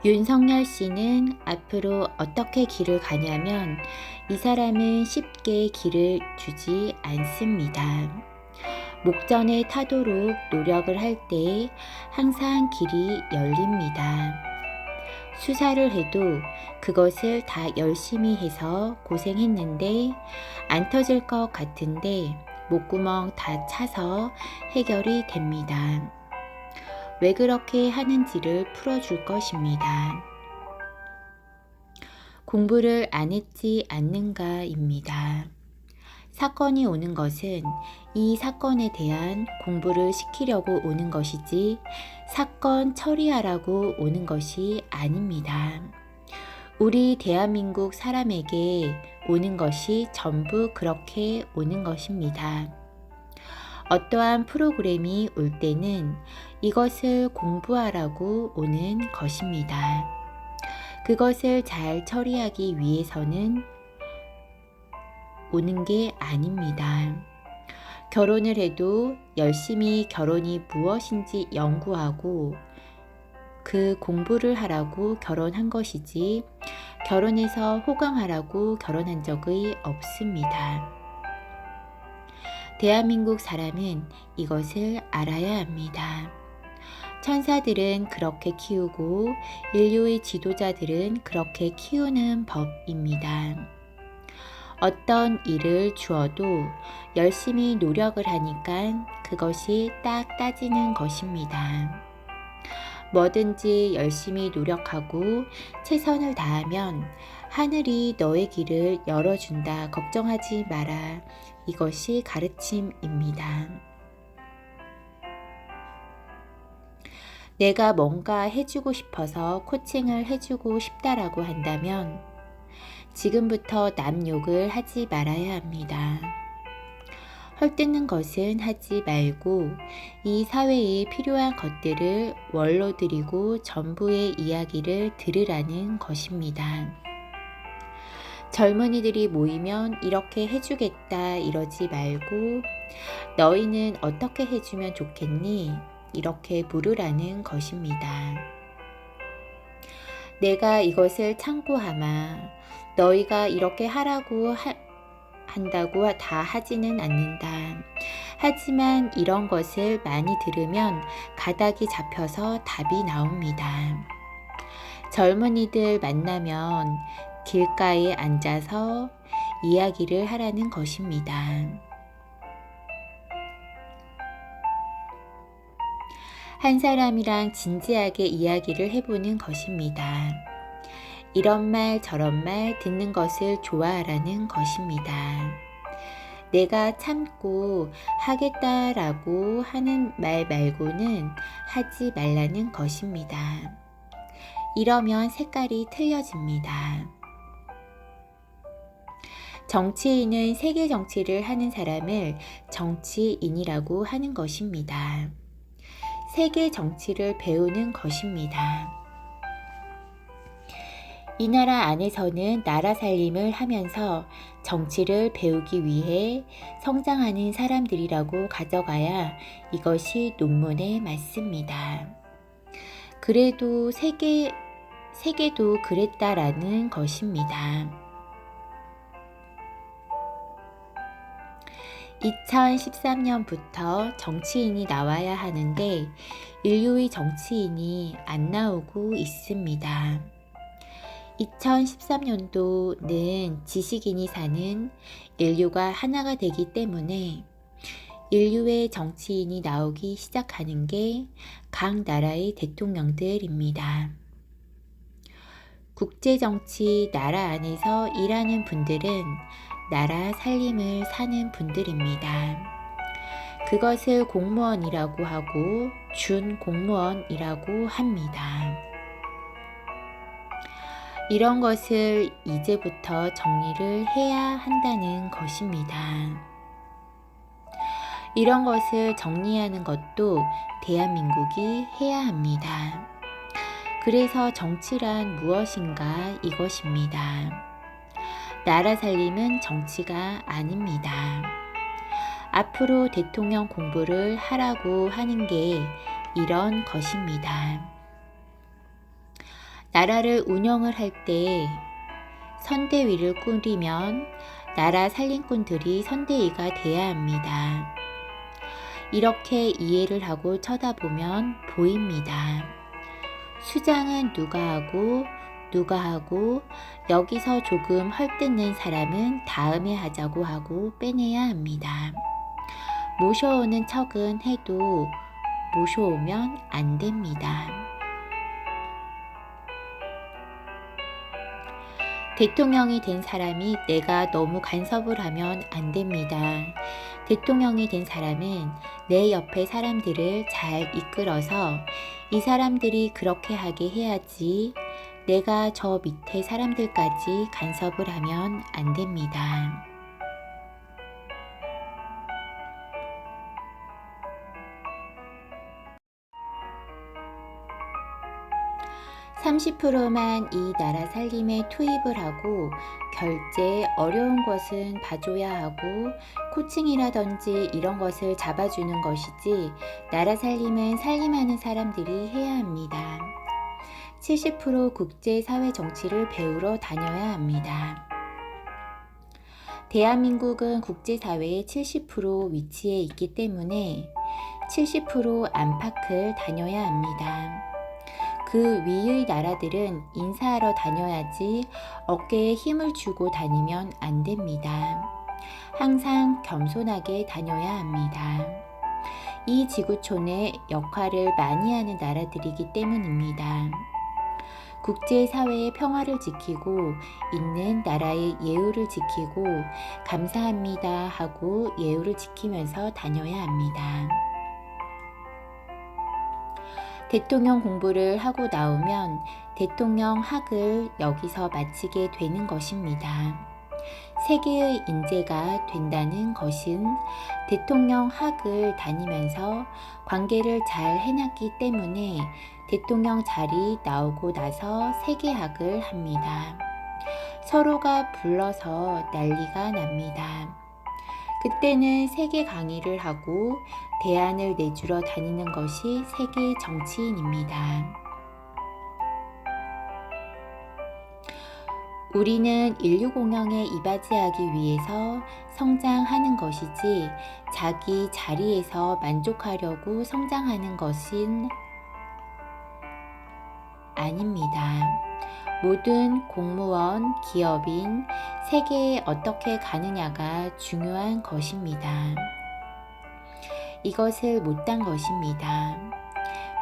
윤석열 씨는 앞으로 어떻게 길을 가냐면 이 사람은 쉽게 길을 주지 않습니다. 목전에 타도록 노력을 할 때 항상 길이 열립니다. 수사를 해도 그것을 다 열심히 해서 고생했는데 안 터질 것 같은데 목구멍 다 차서 해결이 됩니다. 왜 그렇게 하는지를 풀어줄 것입니다. 공부를 안 했지 않는가입니다. 사건이 오는 것은 이 사건에 대한 공부를 시키려고 오는 것이지 사건 처리하라고 오는 것이 아닙니다. 우리 대한민국 사람에게 오는 것이 전부 그렇게 오는 것입니다. 어떠한 프로그램이 올 때는 이것을 공부하라고 오는 것입니다. 그것을 잘 처리하기 위해서는 오는 게 아닙니다. 결혼을 해도 열심히 결혼이 무엇인지 연구하고 그 공부를 하라고 결혼한 것이지 결혼해서 호강하라고 결혼한 적이 없습니다. 대한민국 사람은 이것을 알아야 합니다. 천사들은 그렇게 키우고 인류의 지도자들은 그렇게 키우는 법입니다. 어떤 일을 주어도 열심히 노력을 하니까 그것이 딱 따지는 것입니다. 뭐든지 열심히 노력하고 최선을 다하면 하늘이 너의 길을 열어준다. 걱정하지 마라. 이것이 가르침입니다. 내가 뭔가 해주고 싶어서 코칭을 해주고 싶다라고 한다면 지금부터 남 욕을 하지 말아야 합니다. 헐뜯는 것은 하지 말고 이 사회에 필요한 것들을 원로 드리고 전부의 이야기를 들으라는 것입니다. 젊은이들이 모이면 이렇게 해주겠다 이러지 말고 너희는 어떻게 해주면 좋겠니? 이렇게 물으라는 것입니다. 내가 이것을 참고하마 너희가 이렇게 하라고 한다고 다 하지는 않는다. 하지만 이런 것을 많이 들으면 가닥이 잡혀서 답이 나옵니다. 젊은이들 만나면 길가에 앉아서 이야기를 하라는 것입니다. 한 사람이랑 진지하게 이야기를 해보는 것입니다. 이런 말 저런 말 듣는 것을 좋아하라는 것입니다. 내가 참고 하겠다라고 하는 말 말고는 하지 말라는 것입니다. 이러면 색깔이 틀려집니다. 정치인은 세계 정치를 하는 사람을 정치인이라고 하는 것입니다. 세계 정치를 배우는 것입니다. 이 나라 안에서는 나라 살림을 하면서 정치를 배우기 위해 성장하는 사람들이라고 가져가야 이것이 논문에 맞습니다. 그래도 세계도 그랬다라는 것입니다. 2013년부터 정치인이 나와야 하는데 인류의 정치인이 안 나오고 있습니다. 2013년도는 지식인이 사는 인류가 하나가 되기 때문에 인류의 정치인이 나오기 시작하는 게 각 나라의 대통령들입니다. 국제정치 나라 안에서 일하는 분들은 나라 살림을 사는 분들입니다. 그것을 공무원이라고 하고 준공무원이라고 합니다. 이런 것을 이제부터 정리를 해야 한다는 것입니다. 이런 것을 정리하는 것도 대한민국이 해야 합니다. 그래서 정치란 무엇인가 이것입니다. 나라 살림은 정치가 아닙니다. 앞으로 대통령 공부를 하라고 하는 게 이런 것입니다. 나라를 운영을 할 때 선대위를 꾸리면 나라 살림꾼들이 선대위가 돼야 합니다. 이렇게 이해를 하고 쳐다보면 보입니다. 수장은 누가 하고 여기서 조금 헐뜯는 사람은 다음에 하자고 하고 빼내야 합니다. 모셔오는 척은 해도 모셔오면 안 됩니다. 대통령이 된 사람이 내가 너무 간섭을 하면 안 됩니다. 대통령이 된 사람은 내 옆에 사람들을 잘 이끌어서 이 사람들이 그렇게 하게 해야지 내가 저 밑에 사람들까지 간섭을 하면 안 됩니다. 30%만 이 나라 살림에 투입을 하고 결제 어려운 것은 봐줘야 하고 코칭이라든지 이런 것을 잡아주는 것이지 나라 살림은 살림하는 사람들이 해야 합니다. 70% 국제사회 정치를 배우러 다녀야 합니다. 대한민국은 국제사회의 70% 위치에 있기 때문에 70% 안팎을 다녀야 합니다. 그 위의 나라들은 인사하러 다녀야지 어깨에 힘을 주고 다니면 안 됩니다. 항상 겸손하게 다녀야 합니다. 이 지구촌의 역할을 많이 하는 나라들이기 때문입니다. 국제사회의 평화를 지키고 있는 나라의 예우를 지키고 감사합니다 하고 예우를 지키면서 다녀야 합니다. 대통령 공부를 하고 나오면 대통령 학을 여기서 마치게 되는 것입니다. 세계의 인재가 된다는 것은 대통령 학을 다니면서 관계를 잘 해놨기 때문에 대통령 자리 나오고 나서 세계학을 합니다. 서로가 불러서 난리가 납니다. 그때는 세계 강의를 하고 대안을 내주러 다니는 것이 세계 정치인입니다. 우리는 인류 공영에 이바지하기 위해서 성장하는 것이지 자기 자리에서 만족하려고 성장하는 것은 아닙니다. 모든 공무원, 기업인, 세계에 어떻게 가느냐가 중요한 것입니다. 이것을 못한 것입니다.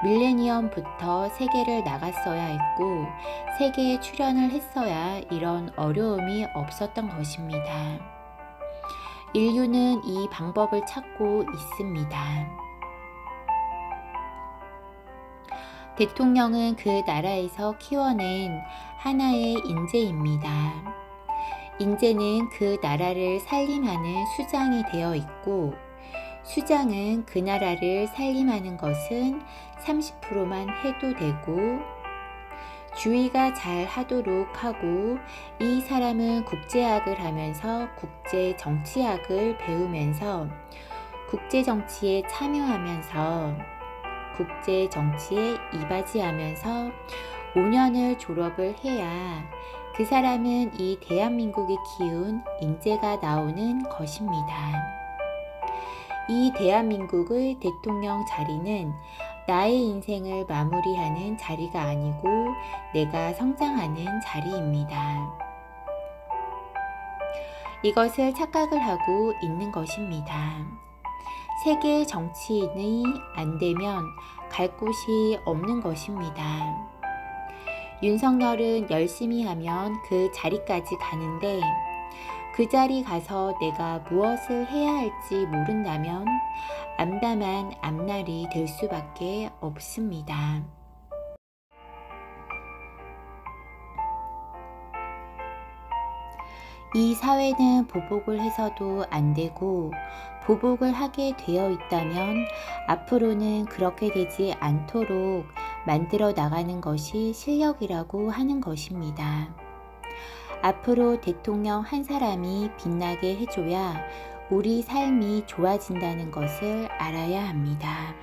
밀레니엄부터 세계를 나갔어야 했고 세계에 출연을 했어야 이런 어려움이 없었던 것입니다. 인류는 이 방법을 찾고 있습니다. 대통령은 그 나라에서 키워낸 하나의 인재입니다. 인재는 그 나라를 살림하는 수장이 되어 있고 수장은 그 나라를 살림하는 것은 30%만 해도 되고 주의가 잘 하도록 하고 이 사람은 국제학을 하면서 국제정치학을 배우면서 국제정치에 참여하면서 국제정치에 이바지하면서 5년을 졸업을 해야 그 사람은 이 대한민국이 키운 인재가 나오는 것입니다. 이 대한민국의 대통령 자리는 나의 인생을 마무리하는 자리가 아니고 내가 성장하는 자리입니다. 이것을 착각을 하고 있는 것입니다. 세계 정치인이 안 되면 갈 곳이 없는 것입니다. 윤석열은 열심히 하면 그 자리까지 가는데 그 자리 가서 내가 무엇을 해야 할지 모른다면 암담한 앞날이 될 수밖에 없습니다. 이 사회는 보복을 해서도 안 되고 보복을 하게 되어 있다면 앞으로는 그렇게 되지 않도록 만들어 나가는 것이 실력이라고 하는 것입니다. 앞으로 대통령 한 사람이 빛나게 해줘야 우리 삶이 좋아진다는 것을 알아야 합니다.